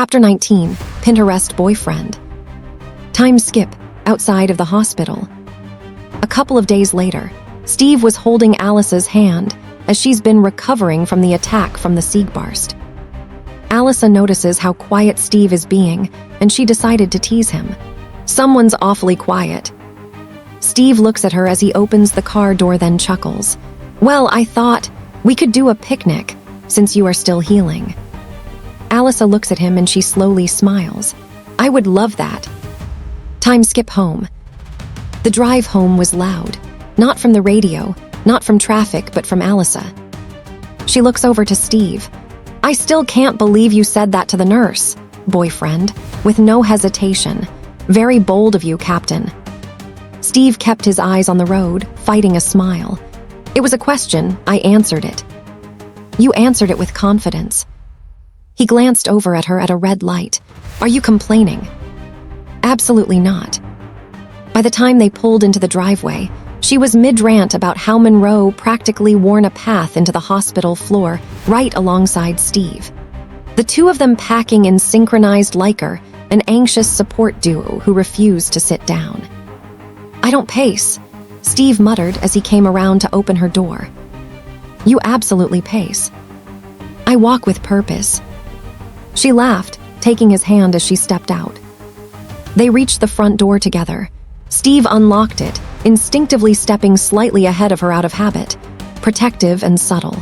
Chapter 19, Pinterest Boyfriend. Time skip, outside of the hospital. A couple of days later, Steve was holding Alisa's hand as she's been recovering from the attack from the Siegbarst. Alisa notices how quiet Steve is being, and she decided to tease him. "Someone's awfully quiet." Steve looks at her as he opens the car door, then chuckles. "Well, I thought we could do a picnic, since you are still healing." Alisa looks at him and she slowly smiles. "I would love that." Time skip home. The drive home was loud, not from the radio, not from traffic, but from Alisa. She looks over to Steve. "I still can't believe you said that to the nurse, boyfriend," with no hesitation. "Very bold of you, Captain." Steve kept his eyes on the road, fighting a smile. "It was a question, I answered it." "You answered it with confidence." He glanced over at her at a red light. "Are you complaining?" "Absolutely not." By the time they pulled into the driveway, she was mid-rant about how Monroe practically worn a path into the hospital floor right alongside Steve. The two of them packing in synchronized Liker, an anxious support duo who refused to sit down. "I don't pace," Steve muttered as he came around to open her door. "You absolutely pace." "I walk with purpose." She laughed, taking his hand as she stepped out. They reached the front door together. Steve unlocked it, instinctively stepping slightly ahead of her out of habit, protective and subtle.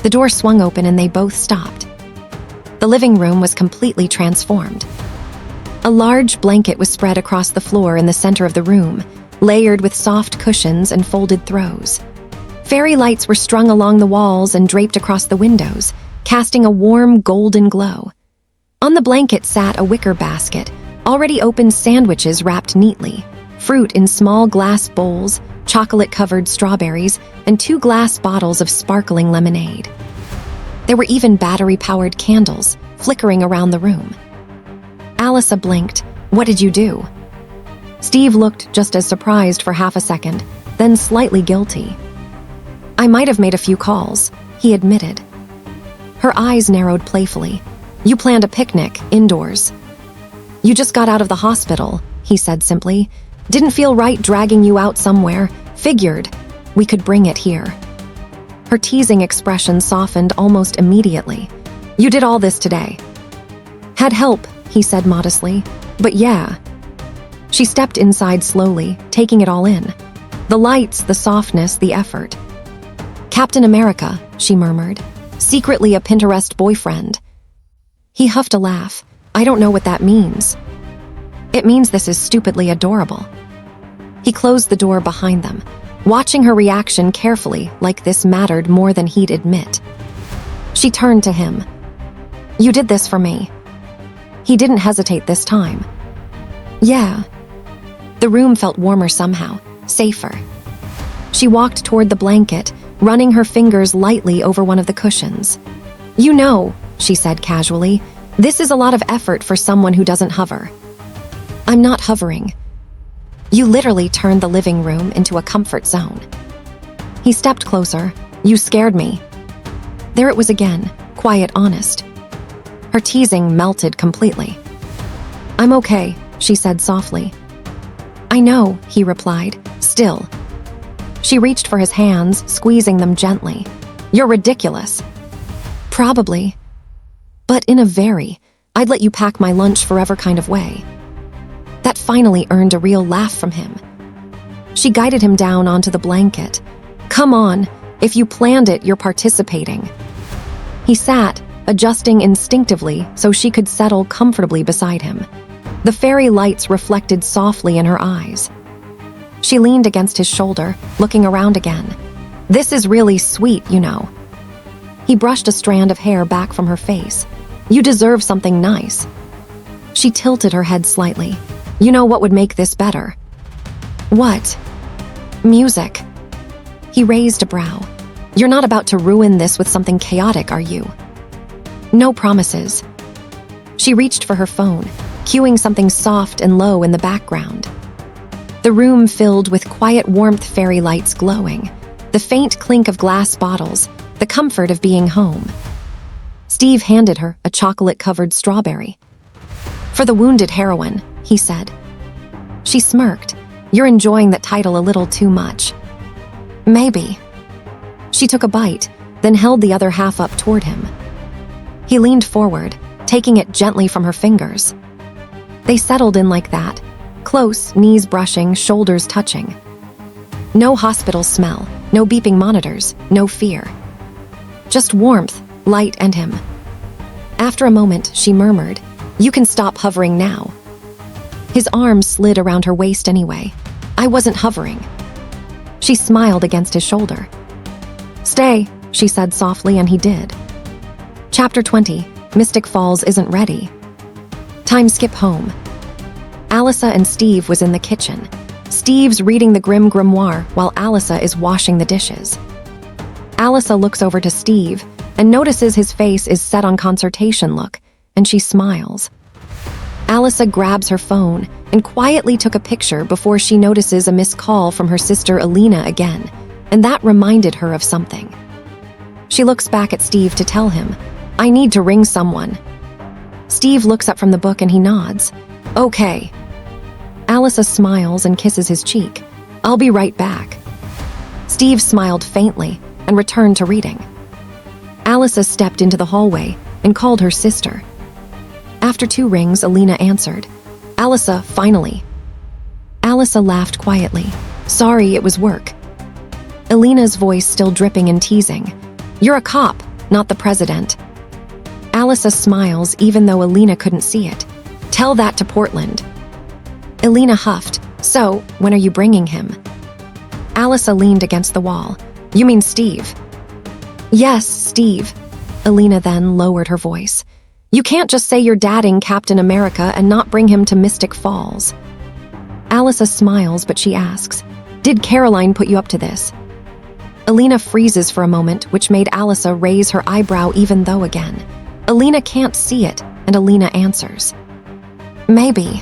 The door swung open and they both stopped. The living room was completely transformed. A large blanket was spread across the floor in the center of the room, layered with soft cushions and folded throws. Fairy lights were strung along the walls and draped across the windows, casting a warm golden glow. On the blanket sat a wicker basket, already opened sandwiches wrapped neatly, fruit in small glass bowls, chocolate-covered strawberries, and 2 glass bottles of sparkling lemonade. There were even battery-powered candles flickering around the room. Alisa blinked. "What did you do?" Steve looked just as surprised for half a second, then slightly guilty. "I might have made a few calls," he admitted. Her eyes narrowed playfully. "You planned a picnic, indoors." "You just got out of the hospital," he said simply. "Didn't feel right dragging you out somewhere. Figured we could bring it here." Her teasing expression softened almost immediately. "You did all this today." "Had help," he said modestly. "But yeah." She stepped inside slowly, taking it all in. The lights, the softness, the effort. "Captain America," she murmured. "Secretly a Pinterest boyfriend." He huffed a laugh. "I don't know what that means." "It means this is stupidly adorable." He closed the door behind them, watching her reaction carefully, like this mattered more than he'd admit. She turned to him. "You did this for me." He didn't hesitate this time. "Yeah." The room felt warmer somehow, safer. She walked toward the blanket, running her fingers lightly over one of the cushions. "You know," she said casually, "this is a lot of effort for someone who doesn't hover." "I'm not hovering." "You literally turned the living room into a comfort zone." He stepped closer. "You scared me." There it was again, quiet, honest. Her teasing melted completely. "I'm okay," she said softly. "I know," he replied, still. She reached for his hands, squeezing them gently. "You're ridiculous." "Probably. But in a very, I'd let you pack my lunch forever kind of way." That finally earned a real laugh from him. She guided him down onto the blanket. "Come on, if you planned it, you're participating." He sat, adjusting instinctively so she could settle comfortably beside him. The fairy lights reflected softly in her eyes. She leaned against his shoulder, looking around again. "This is really sweet, you know." He brushed a strand of hair back from her face. "You deserve something nice." She tilted her head slightly. "You know what would make this better?" "What?" "Music." He raised a brow. "You're not about to ruin this with something chaotic, are you?" "No promises." She reached for her phone, cueing something soft and low in the background. The room filled with quiet warmth, fairy lights glowing, the faint clink of glass bottles, the comfort of being home. Steve handed her a chocolate-covered strawberry. "For the wounded heroine," he said. She smirked. "You're enjoying that title a little too much." "Maybe." She took a bite, then held the other half up toward him. He leaned forward, taking it gently from her fingers. They settled in like that, close, knees brushing, shoulders touching. No hospital smell, no beeping monitors, no fear. Just warmth, light, and him. After a moment, she murmured, "You can stop hovering now." His arms slid around her waist anyway. "I wasn't hovering." She smiled against his shoulder. "Stay," she said softly, and he did. Chapter 20, Mystic Falls Isn't Ready. Time skip home. Alisa and Steve was in the kitchen. Steve's reading the Grimm grimoire while Alisa is washing the dishes. Alisa looks over to Steve and notices his face is set on consultation look, and she smiles. Alisa grabs her phone and quietly took a picture before she notices a missed call from her sister Alina again, and that reminded her of something. She looks back at Steve to tell him, "I need to ring someone." Steve looks up from the book and he nods. "Okay." Alisa smiles and kisses his cheek. "I'll be right back." Steve smiled faintly and returned to reading. Alisa stepped into the hallway and called her sister. After 2 rings, Alina answered. "Alisa, finally." Alisa laughed quietly. "Sorry, it was work." Alina's voice still dripping and teasing. "You're a cop, not the president." Alisa smiles even though Alina couldn't see it. "Tell that to Portland." Alina huffed. "So, when are you bringing him?" Alisa leaned against the wall. "You mean Steve?" "Yes, Steve." Alina then lowered her voice. "You can't just say you're dadding Captain America and not bring him to Mystic Falls." Alisa smiles, but she asks, "Did Caroline put you up to this?" Alina freezes for a moment, which made Alisa raise her eyebrow even though again. Alina can't see it, and Alina answers. "Maybe."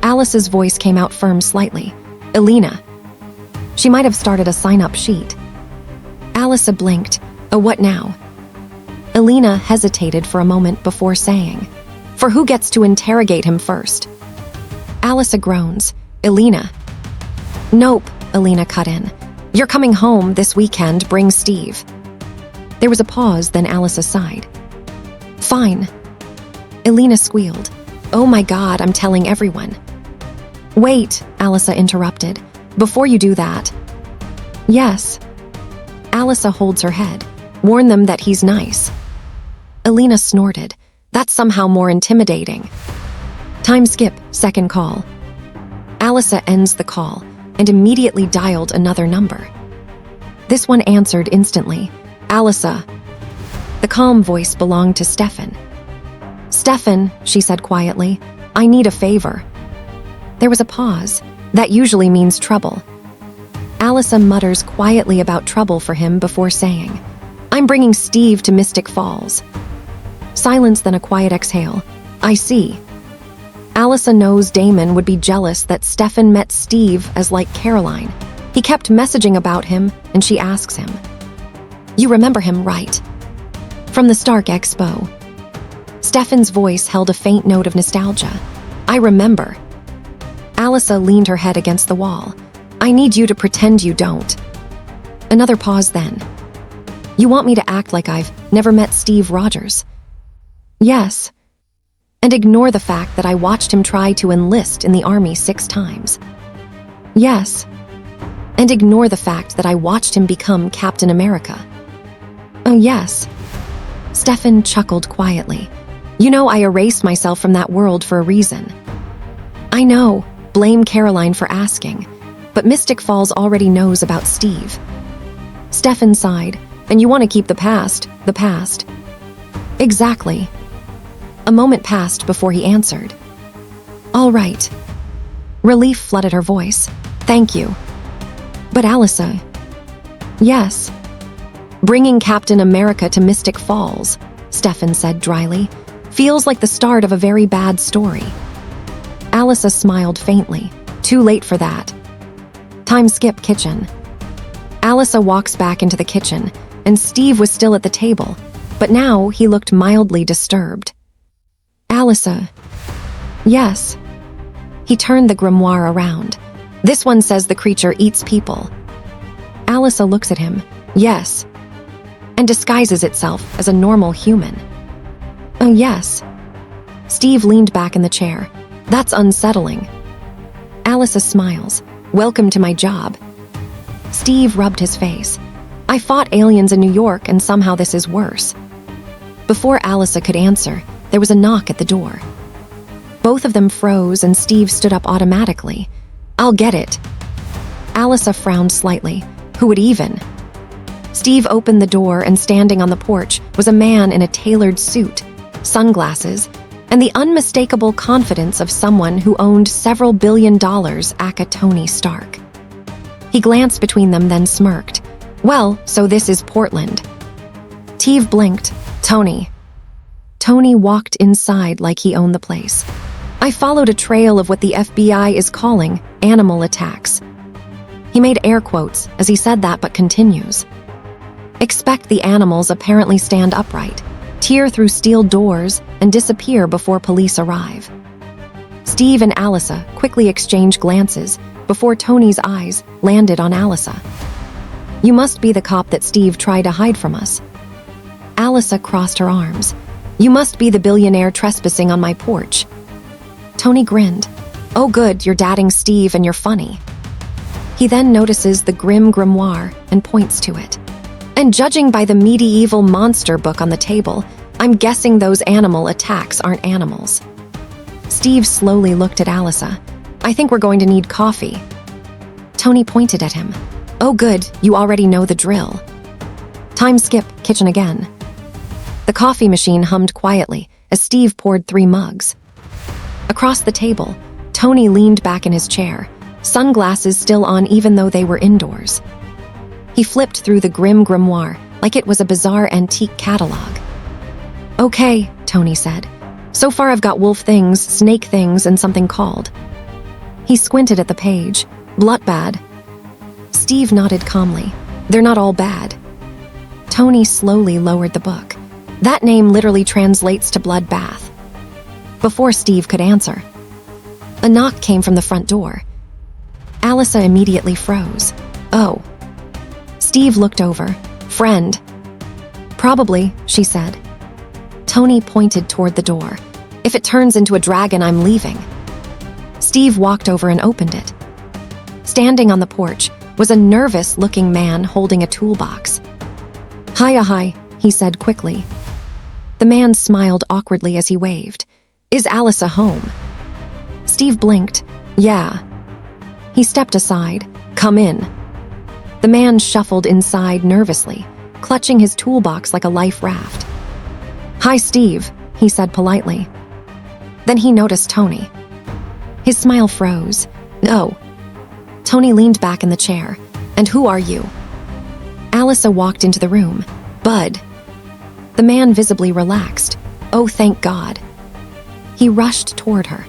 Alice's voice came out firm slightly. "Alina." She might have started a sign-up sheet. Alisa blinked. "Oh, what now?" Alina hesitated for a moment before saying, "For who gets to interrogate him first?" Alisa groans. "Alina." "Nope," Alina cut in. "You're coming home this weekend, bring Steve." There was a pause, then Alisa sighed. "Fine." Alina squealed. "Oh my God, I'm telling everyone." "Wait," Alisa interrupted. "Before you do that." "Yes." Alisa holds her head. "Warn them that he's nice." Alina snorted. "That's somehow more intimidating." Time skip, second call. Alisa ends the call and immediately dialed another number. This one answered instantly. "Alisa." The calm voice belonged to Stefan. "Stefan," she said quietly, "I need a favor." There was a pause. That usually means trouble. Alisa mutters quietly about trouble for him before saying, "I'm bringing Steve to Mystic Falls." Silence, then a quiet exhale. "I see." Alisa knows Damon would be jealous that Stefan met Steve as like Caroline. He kept messaging about him, and she asks him, "You remember him, right? From the Stark Expo." Stefan's voice held a faint note of nostalgia. "I remember." Alisa leaned her head against the wall. "I need you to pretend you don't." Another pause then. "You want me to act like I've never met Steve Rogers?" "Yes." "And ignore the fact that I watched him try to enlist in the army 6 times?" "Yes." "And ignore the fact that I watched him become Captain America?" "Oh, yes." Stefan chuckled quietly. "You know, I erased myself from that world for a reason." "I know. Blame Caroline for asking. But Mystic Falls already knows about Steve." Stefan sighed. "And you want to keep the past, the past." "Exactly." A moment passed before he answered. "All right." Relief flooded her voice. "Thank you." "But Alisa." "Yes." "Bringing Captain America to Mystic Falls," Stefan said dryly, "feels like the start of a very bad story." Alisa smiled faintly. "Too late for that." Time skip, kitchen. Alisa walks back into the kitchen, and Steve was still at the table. but now he looked mildly disturbed. Alisa. Yes. He turned the grimoire around. This one says the creature eats people. Alisa looks at him. Yes. And disguises itself as a normal human. Oh, yes. Steve leaned back in the chair. That's unsettling. Alisa smiles. Welcome to my job. Steve rubbed his face. I fought aliens in New York, and somehow this is worse. Before Alisa could answer, there was a knock at the door. Both of them froze, and Steve stood up automatically. I'll get it. Alisa frowned slightly. Who would even? Steve opened the door, and standing on the porch was a man in a tailored suit, sunglasses, and the unmistakable confidence of someone who owned several $1 billion, aka Tony Stark. He glanced between them, then smirked. Well, so this is Portland. Steve blinked. Tony. Tony walked inside like he owned the place. I followed a trail of what the FBI is calling animal attacks. He made air quotes as he said that, but continues. Expect the animals apparently stand upright, tear through steel doors, and disappear before police arrive. Steve and Alisa quickly exchanged glances before Tony's eyes landed on Alisa. You must be the cop that Steve tried to hide from us. Alisa crossed her arms. You must be the billionaire trespassing on my porch. Tony grinned. Oh good, you're dating Steve and you're funny. He then notices the grim grimoire and points to it. And judging by the medieval monster book on the table, I'm guessing those animal attacks aren't animals. Steve slowly looked at Alisa. I think we're going to need coffee. Tony pointed at him. Oh good, you already know the drill. Time skip, kitchen again. The coffee machine hummed quietly as Steve poured 3 mugs. Across the table, Tony leaned back in his chair, sunglasses still on even though they were indoors. He flipped through the grim grimoire like it was a bizarre antique catalog. Okay, Tony said. So far I've got wolf things, snake things, and something called. He squinted at the page. Bloodbad. Steve nodded calmly. They're not all bad. Tony slowly lowered the book. That name literally translates to bloodbath. Before Steve could answer, a knock came from the front door. Alisa immediately froze. Oh. Steve looked over. Friend. Probably, she said. Tony pointed toward the door. If it turns into a dragon, I'm leaving. Steve walked over and opened it. Standing on the porch was a nervous-looking man holding a toolbox. Hi, he said quickly. The man smiled awkwardly as he waved. Is Alisa home? Steve blinked. Yeah. He stepped aside. Come in. The man shuffled inside nervously, clutching his toolbox like a life raft. Hi, Steve, he said politely. Then he noticed Tony. His smile froze. Oh. Tony leaned back in the chair. And who are you? Alisa walked into the room. Bud. The man visibly relaxed. Oh, thank God. He rushed toward her.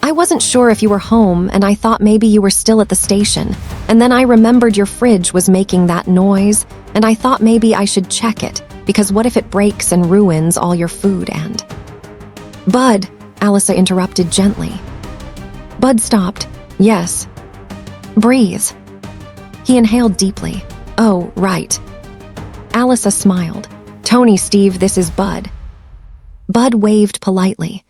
I wasn't sure if you were home, and I thought maybe you were still at the station. And then I remembered your fridge was making that noise, and I thought maybe I should check it, because what if it breaks and ruins all your food and... Bud, Alisa interrupted gently. Bud stopped. Yes. Breathe. He inhaled deeply. Oh, right. Alisa smiled. Tony, Steve, this is Bud. Bud waved politely.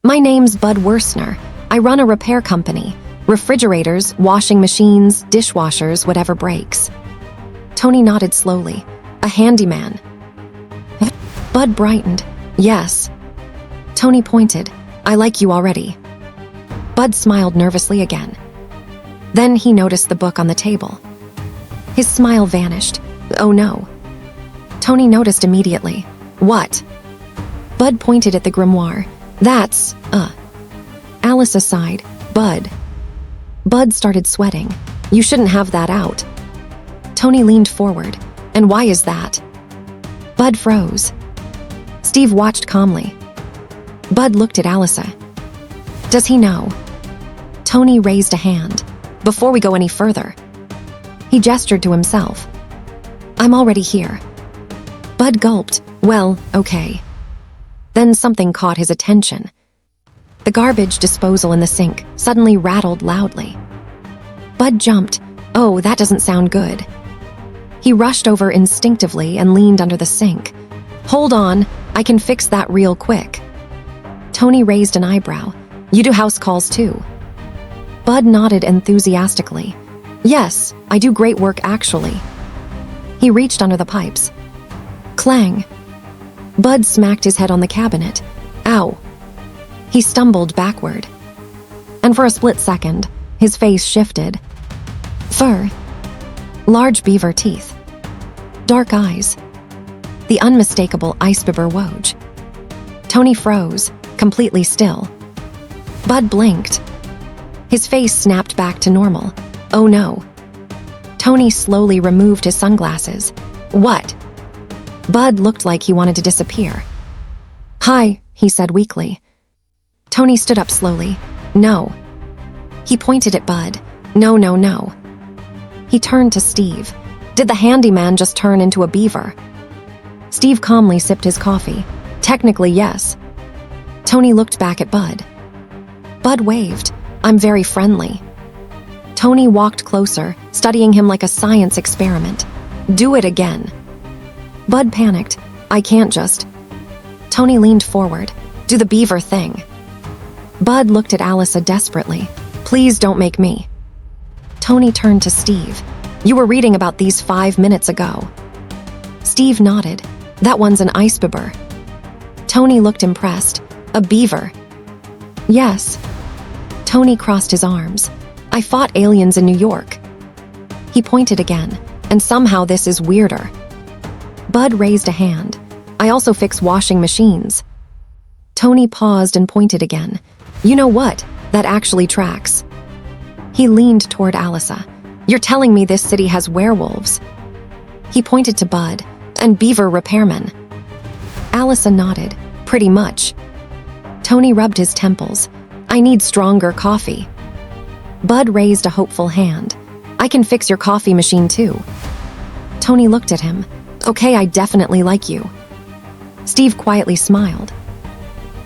My name's Bud Worsner. I run a repair company. Refrigerators, washing machines, dishwashers, whatever breaks. Tony nodded slowly. A handyman. Bud brightened. Yes. Tony pointed. I like you already. Bud smiled nervously again. Then he noticed the book on the table. His smile vanished. Oh no. Tony noticed immediately. What? Bud pointed at the grimoire. That's, Alisa sighed. Bud. Bud started sweating. You shouldn't have that out. Tony leaned forward. And why is that? Bud froze. Steve watched calmly. Bud looked at Alisa. Does he know? Tony raised a hand. Before we go any further. He gestured to himself. I'm already here. Bud gulped. Well, okay. Then something caught his attention. The garbage disposal in the sink suddenly rattled loudly. Bud jumped. Oh, that doesn't sound good. He rushed over instinctively and leaned under the sink. Hold on, I can fix that real quick. Tony raised an eyebrow. You do house calls too? Bud nodded enthusiastically. Yes, I do great work actually. He reached under the pipes. Clang. Bud smacked his head on the cabinet. Ow. He stumbled backward. And for a split second, his face shifted. Fur. Large beaver teeth. Dark eyes. The unmistakable Icebibber Woj. Tony froze, completely still. Bud blinked. His face snapped back to normal. Oh no. Tony slowly removed his sunglasses. What? Bud looked like he wanted to disappear. Hi, he said weakly. Tony stood up slowly. No. He pointed at Bud. No, no, no. He turned to Steve. Did the handyman just turn into a beaver? Steve calmly sipped his coffee. Technically, yes. Tony looked back at Bud. Bud waved. I'm very friendly. Tony walked closer, studying him like a science experiment. Do it again. Bud panicked. I can't just. Tony leaned forward. Do the beaver thing. Bud looked at Alisa desperately. Please don't make me. Tony turned to Steve. You were reading about these 5 minutes ago. Steve nodded. That one's an Icebibber. Tony looked impressed. A beaver. Yes. Tony crossed his arms. I fought aliens in New York. He pointed again. And somehow this is weirder. Bud raised a hand. I also fix washing machines. Tony paused and pointed again. You know what? That actually tracks. He leaned toward Alisa. You're telling me this city has werewolves? He pointed to Bud. And beaver repairmen. Alisa nodded. Pretty much. Tony rubbed his temples. I need stronger coffee. Bud raised a hopeful hand. I can fix your coffee machine too. Tony looked at him. Okay, I definitely like you. Steve quietly smiled.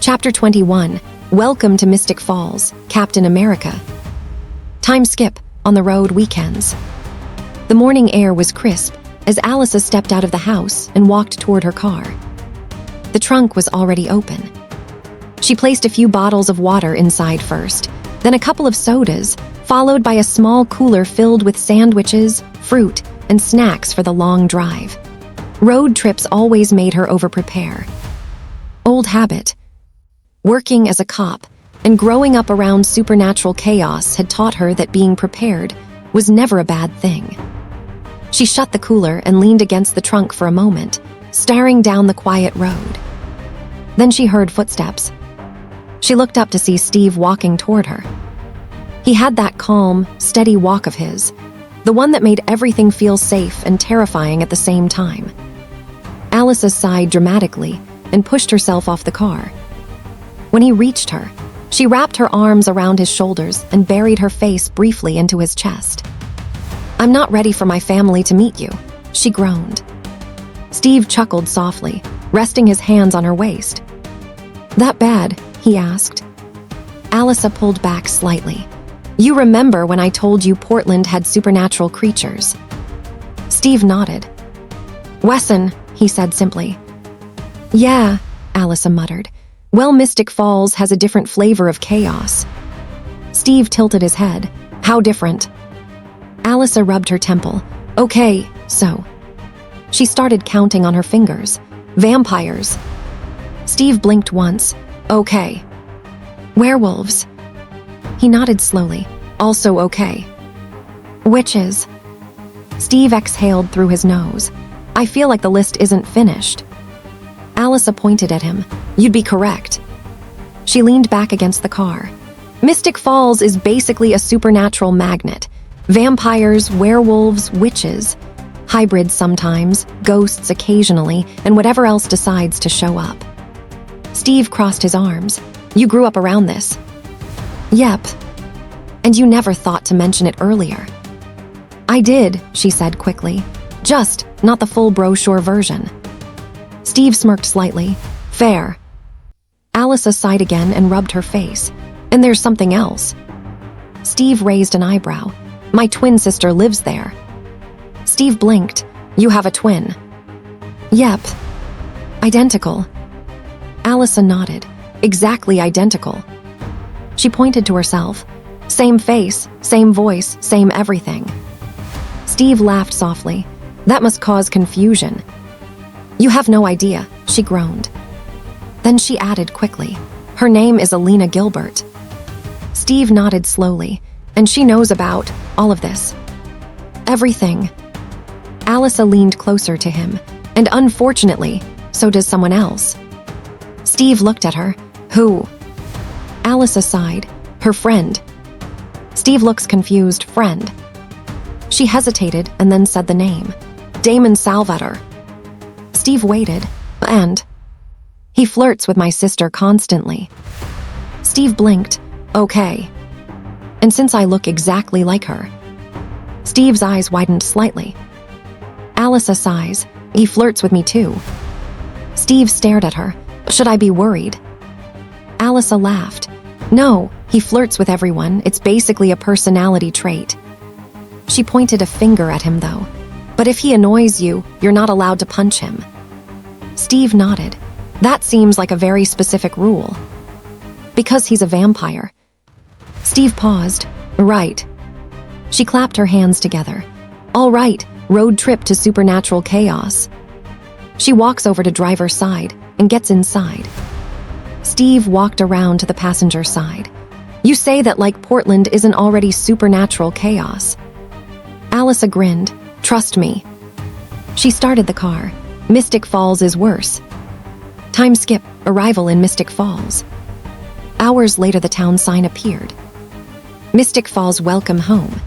Chapter 21. Welcome to Mystic Falls, Captain America. Time skip, on the road weekends. The morning air was crisp as Alisa stepped out of the house and walked toward her car. The trunk was already open. She placed a few bottles of water inside first, then a couple of sodas, followed by a small cooler filled with sandwiches, fruit, and snacks for the long drive. Road trips always made her overprepare. Old habit. Working as a cop and growing up around supernatural chaos had taught her that being prepared was never a bad thing. She shut the cooler and leaned against the trunk for a moment, staring down the quiet road. Then she heard footsteps. She looked up to see Steve walking toward her. He had that calm, steady walk of his, the one that made everything feel safe and terrifying at the same time. Alisa sighed dramatically and pushed herself off the car. When he reached her, she wrapped her arms around his shoulders and buried her face briefly into his chest. I'm not ready for my family to meet you, she groaned. Steve chuckled softly, resting his hands on her waist. That bad? He asked. Alisa pulled back slightly. You remember when I told you Portland had supernatural creatures? Steve nodded. Wesson, he said simply. Yeah, Alisa muttered. Well, Mystic Falls has a different flavor of chaos. Steve tilted his head. How different? Alisa rubbed her temple. Okay, so. She started counting on her fingers. Vampires. Steve blinked once. Okay. Werewolves. He nodded slowly. Also okay. Witches. Steve exhaled through his nose. I feel like the list isn't finished. Alisa pointed at him. You'd be correct. She leaned back against the car. Mystic Falls is basically a supernatural magnet. Vampires, werewolves, witches. Hybrids sometimes, ghosts occasionally, and whatever else decides to show up. Steve crossed his arms. You grew up around this. Yep. And you never thought to mention it earlier. I did, she said quickly. Just, not the full brochure version. Steve smirked slightly. Fair. Alisa sighed again and rubbed her face. And there's something else. Steve raised an eyebrow. My twin sister lives there. Steve blinked. You have a twin? Yep. Identical. Alisa nodded. Exactly identical. She pointed to herself. Same face, same voice, same everything. Steve laughed softly. That must cause confusion. You have no idea, she groaned. Then she added quickly. Her name is Alina Gilbert. Steve nodded slowly. And she knows about all of this. Everything. Alisa leaned closer to him. And unfortunately, so does someone else. Steve looked at her. Who? Alisa sighed. Her friend. Steve looks confused. Friend. She hesitated and then said the name. Damon Salvator. Steve waited. And? He flirts with my sister constantly. Steve blinked. Okay. And since I look exactly like her. Steve's eyes widened slightly. Alisa sighs. He flirts with me too. Steve stared at her. Should I be worried? Alisa laughed. No, he flirts with everyone. It's basically a personality trait. She pointed a finger at him though. But if he annoys you, you're not allowed to punch him. Steve nodded. That seems like a very specific rule. Because he's a vampire. Steve paused. Right. She clapped her hands together. All right, road trip to supernatural chaos. She walks over to driver's side and gets inside. Steve walked around to the passenger side. You say that like Portland isn't already supernatural chaos. Alisa grinned. Trust me. She started the car. Mystic Falls is worse. Time skip, arrival in Mystic Falls. Hours later the town sign appeared. Mystic Falls welcome home.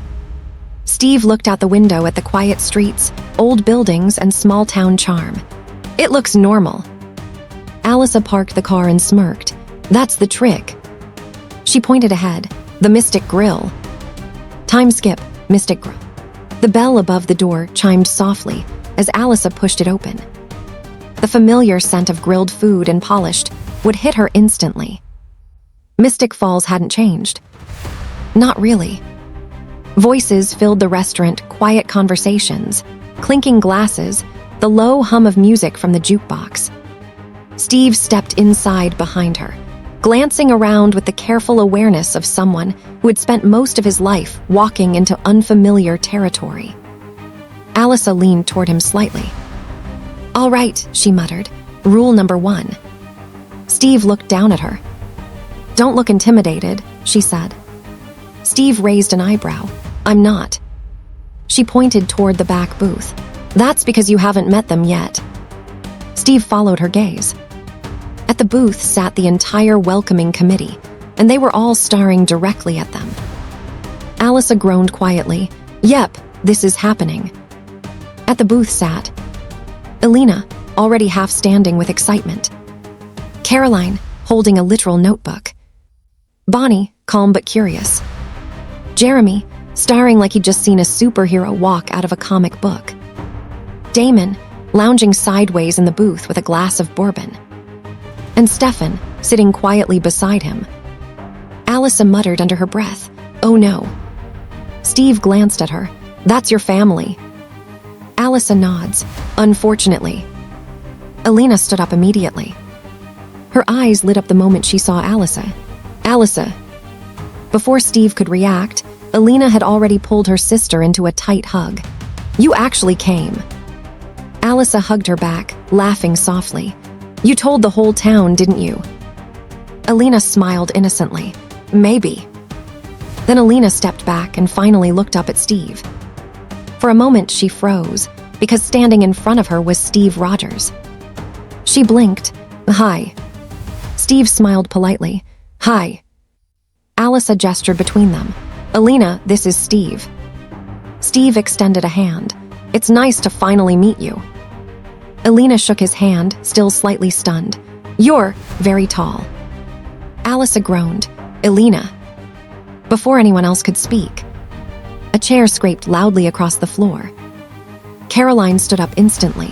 Steve looked out the window at the quiet streets, old buildings, and small town charm. It looks normal. Alisa parked the car and smirked. That's the trick. She pointed ahead. The Mystic Grill. Time skip, Mystic Grill. The bell above the door chimed softly as Alisa pushed it open. The familiar scent of grilled food and polished would hit her instantly. Mystic Falls hadn't changed. Not really. Voices filled the restaurant, quiet conversations, clinking glasses, the low hum of music from the jukebox. Steve stepped inside behind her, glancing around with the careful awareness of someone who had spent most of his life walking into unfamiliar territory. Alisa leaned toward him slightly. All right, she muttered. Rule number 1. Steve looked down at her. Don't look intimidated, she said. Steve raised an eyebrow. I'm not. She pointed toward the back booth. That's because you haven't met them yet. Steve followed her gaze. At the booth sat the entire welcoming committee, and they were all staring directly at them. Alisa groaned quietly. Yep, this is happening. At the booth sat Alina, already half standing with excitement. Caroline, holding a literal notebook. Bonnie, calm but curious. Jeremy, staring like he'd just seen a superhero walk out of a comic book. Damon, lounging sideways in the booth with a glass of bourbon. And Stefan, sitting quietly beside him. Alisa muttered under her breath, Oh no. Steve glanced at her. That's your family. Alisa nods. Unfortunately. Alina stood up immediately. Her eyes lit up the moment she saw Alisa. Alisa. Before Steve could react, Alina had already pulled her sister into a tight hug. You actually came. Alisa hugged her back, laughing softly. You told the whole town, didn't you? Alina smiled innocently. Maybe. Then Alina stepped back and finally looked up at Steve. For a moment she froze, because standing in front of her was Steve Rogers. She blinked. Hi. Steve smiled politely. Hi. Alisa gestured between them. Alina, this is Steve. Steve extended a hand. It's nice to finally meet you. Alina shook his hand, still slightly stunned. You're very tall. Alisa groaned. Alina. Before anyone else could speak, a chair scraped loudly across the floor. Caroline stood up instantly.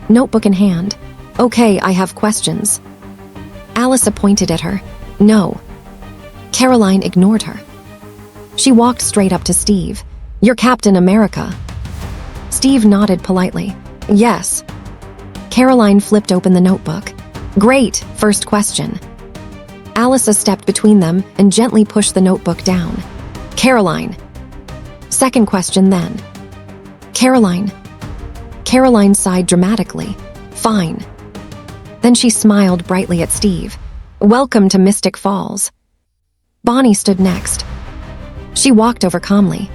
Notebook in hand, Okay, I have questions. Alisa pointed at her. No. Caroline ignored her. She walked straight up to Steve. You're Captain America. Steve nodded politely. Yes. Caroline flipped open the notebook. Great, first question. Alisa stepped between them and gently pushed the notebook down. Caroline. Second question then. Caroline. Caroline sighed dramatically. Fine. Then she smiled brightly at Steve. Welcome to Mystic Falls. Bonnie stood next. She walked over calmly.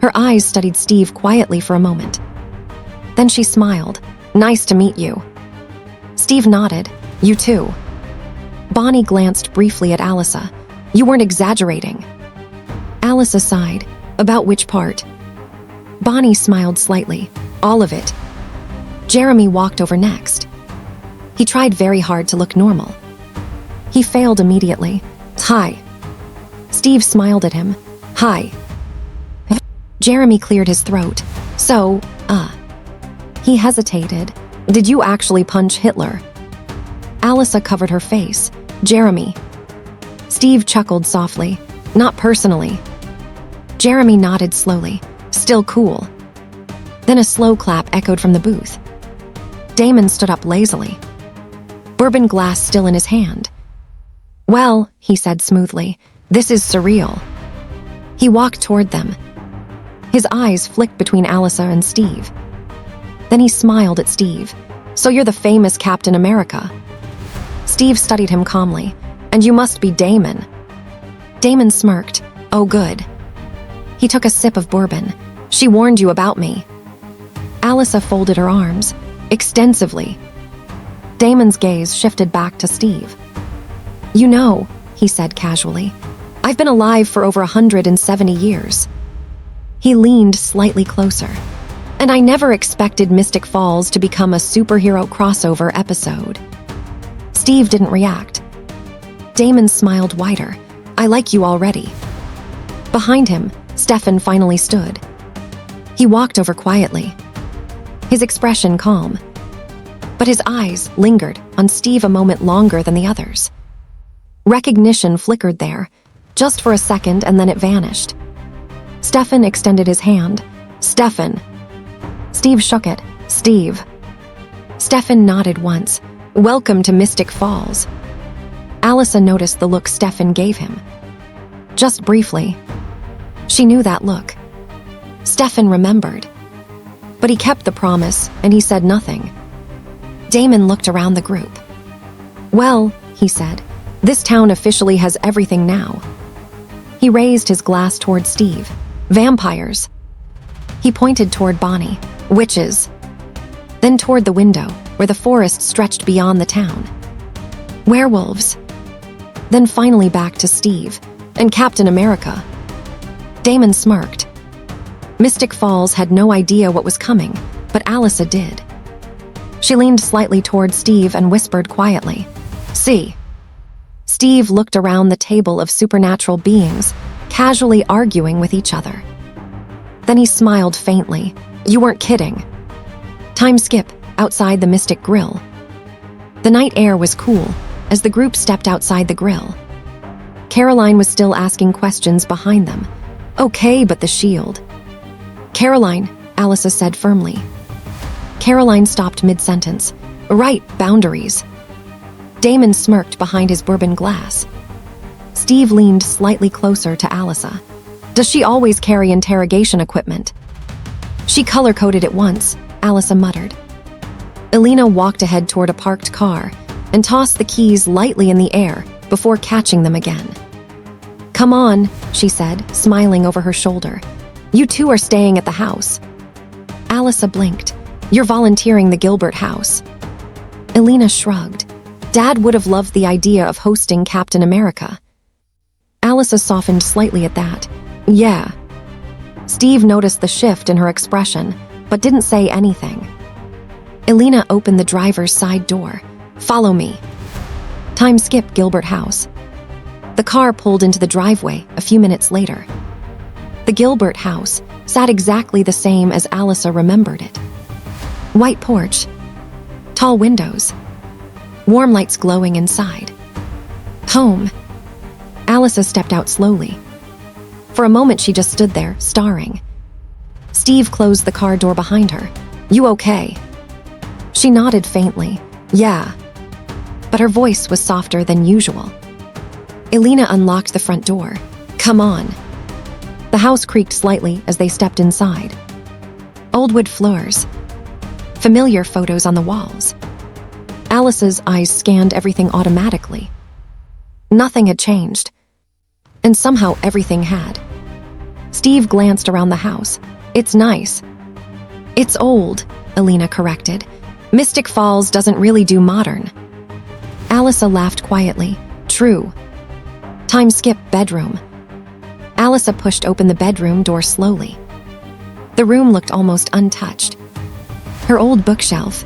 Her eyes studied Steve quietly for a moment. Then she smiled. Nice to meet you. Steve nodded. You too. Bonnie glanced briefly at Alisa. You weren't exaggerating. Alisa sighed. About which part? Bonnie smiled slightly. All of it. Jeremy walked over next. He tried very hard to look normal. He failed immediately. Hi. Steve smiled at him. Hi. Jeremy cleared his throat. So, He hesitated. Did you actually punch Hitler? Alisa covered her face. Jeremy. Steve chuckled softly. Not personally. Jeremy nodded slowly. Still cool. Then a slow clap echoed from the booth. Damon stood up lazily. Bourbon glass still in his hand. Well, he said smoothly, this is surreal. He walked toward them. His eyes flicked between Alisa and Steve. Then he smiled at Steve. So you're the famous Captain America. Steve studied him calmly. And you must be Damon. Damon smirked. Oh, good. He took a sip of bourbon. She warned you about me. Alisa folded her arms. Extensively. Damon's gaze shifted back to Steve. You know, he said casually, I've been alive for over 170 years. He leaned slightly closer. And I never expected Mystic Falls to become a superhero crossover episode. Steve didn't react. Damon smiled wider. I like you already. Behind him, Stefan finally stood. He walked over quietly. His expression calm. But his eyes lingered on Steve a moment longer than the others. Recognition flickered there, just for a second, and then it vanished. Stefan extended his hand. Stefan. Steve shook it. Steve. Stefan nodded once. Welcome to Mystic Falls. Alisa noticed the look Stefan gave him. Just briefly. She knew that look. Stefan remembered. But he kept the promise, and he said nothing. Damon looked around the group. Well, he said, this town officially has everything now. He raised his glass toward Steve. Vampires. He pointed toward Bonnie. Witches. Then toward the window, where the forest stretched beyond the town. Werewolves. Then finally back to Steve and Captain America. Damon smirked. Mystic Falls had no idea what was coming, but Alisa did. She leaned slightly toward Steve and whispered quietly, See. Steve looked around the table of supernatural beings, casually arguing with each other. Then he smiled faintly. You weren't kidding. Time skip, outside the Mystic Grill. The night air was cool as the group stepped outside the grill. Caroline was still asking questions behind them. Okay, but the shield. Caroline, Alisa said firmly. Caroline stopped mid-sentence. Right, boundaries. Damon smirked behind his bourbon glass. Steve leaned slightly closer to Alisa. Does she always carry interrogation equipment? She color-coded it once, Alisa muttered. Elena walked ahead toward a parked car and tossed the keys lightly in the air before catching them again. Come on, she said, smiling over her shoulder. You two are staying at the house. Alisa blinked. You're volunteering the Gilbert house. Elena shrugged. Dad would have loved the idea of hosting Captain America. Alisa softened slightly at that. Yeah. Steve noticed the shift in her expression, but didn't say anything. Elena opened the driver's side door. Follow me. Time skip Gilbert house. The car pulled into the driveway a few minutes later. The Gilbert house sat exactly the same as Alisa remembered it. White porch. Tall windows. Warm lights glowing inside. Home. Alisa stepped out slowly. For a moment, she just stood there, staring. Steve closed the car door behind her. "You okay?" She nodded faintly. "Yeah." But her voice was softer than usual. Elena unlocked the front door. "Come on." The house creaked slightly as they stepped inside. Old wood floors. Familiar photos on the walls. Alice's eyes scanned everything automatically. Nothing had changed. And somehow everything had. Steve glanced around the house. "It's nice." "It's old," Elena corrected. "Mystic Falls doesn't really do modern." Alisa laughed quietly. "True." Time skip bedroom. Alisa pushed open the bedroom door slowly. The room looked almost untouched. Her old bookshelf.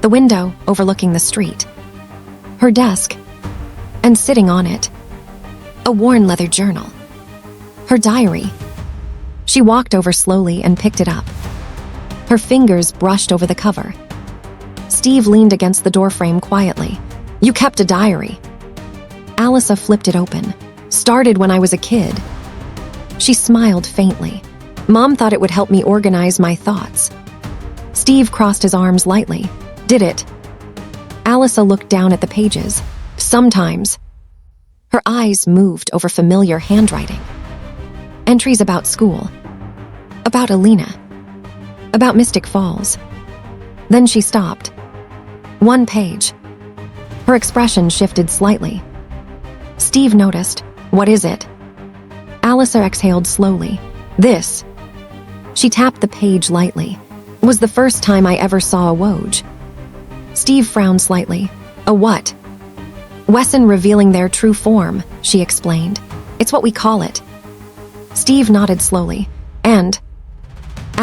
The window overlooking the street. Her desk. And sitting on it, a worn leather journal. Her diary. She walked over slowly and picked it up. Her fingers brushed over the cover. Steve leaned against the doorframe quietly. "You kept a diary." Alisa flipped it open. "Started when I was a kid." She smiled faintly. "Mom thought it would help me organize my thoughts." Steve crossed his arms lightly. "Did it?" Alisa looked down at the pages. "Sometimes." Her eyes moved over familiar handwriting. Entries about school. About Elena. About Mystic Falls. Then she stopped. One page. Her expression shifted slightly. Steve noticed. "What is it?" Alisa exhaled slowly. "This." She tapped the page lightly. "It was the first time I ever saw a Woj." Steve frowned slightly. "A what?" "Wesson revealing their true form," she explained. "It's what we call it." Steve nodded slowly. "And?"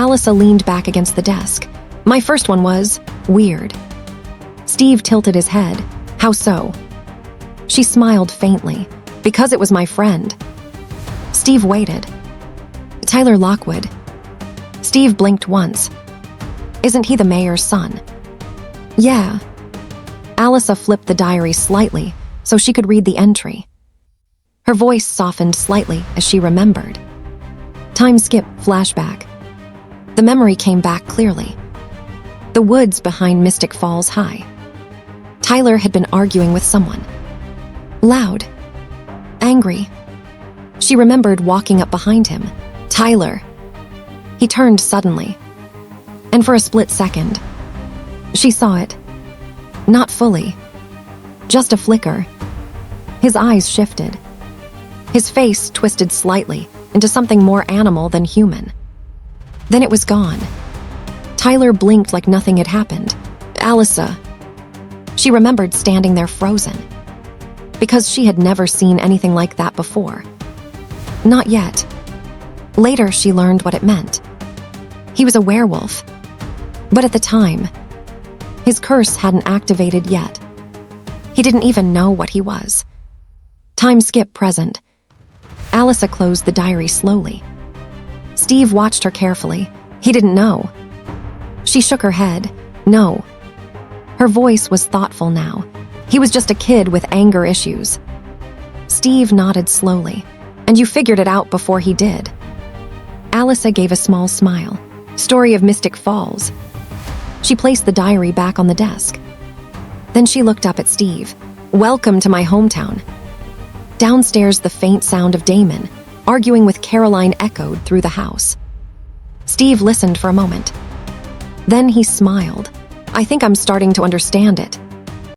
Alisa leaned back against the desk. "My first one was weird." Steve tilted his head. "How so?" She smiled faintly. "Because it was my friend." Steve waited. "Tyler Lockwood." Steve blinked once. "Isn't he the mayor's son?" "Yeah." Alisa flipped the diary slightly so she could read the entry. Her voice softened slightly as she remembered. Time skip flashback. The memory came back clearly. The woods behind Mystic Falls High. Tyler had been arguing with someone. Loud. Angry. She remembered walking up behind him. "Tyler." He turned suddenly. And for a split second, she saw it. Not fully. Just a flicker. His eyes shifted. His face twisted slightly into something more animal than human. Then it was gone. Tyler blinked like nothing had happened. "Alisa." She remembered standing there frozen. Because she had never seen anything like that before. Not yet. Later, she learned what it meant. He was a werewolf. But at the time, his curse hadn't activated yet. He didn't even know what he was. Time skip present. Alisa closed the diary slowly. Steve watched her carefully. He didn't know. She shook her head. No. Her voice was thoughtful now. He was just a kid with anger issues. Steve nodded slowly. "And you figured it out before he did." Alisa gave a small smile. "Story of Mystic Falls." She placed the diary back on the desk. Then she looked up at Steve. "Welcome to my hometown." Downstairs, the faint sound of Damon arguing with Caroline echoed through the house. Steve listened for a moment. Then he smiled. "I think I'm starting to understand it."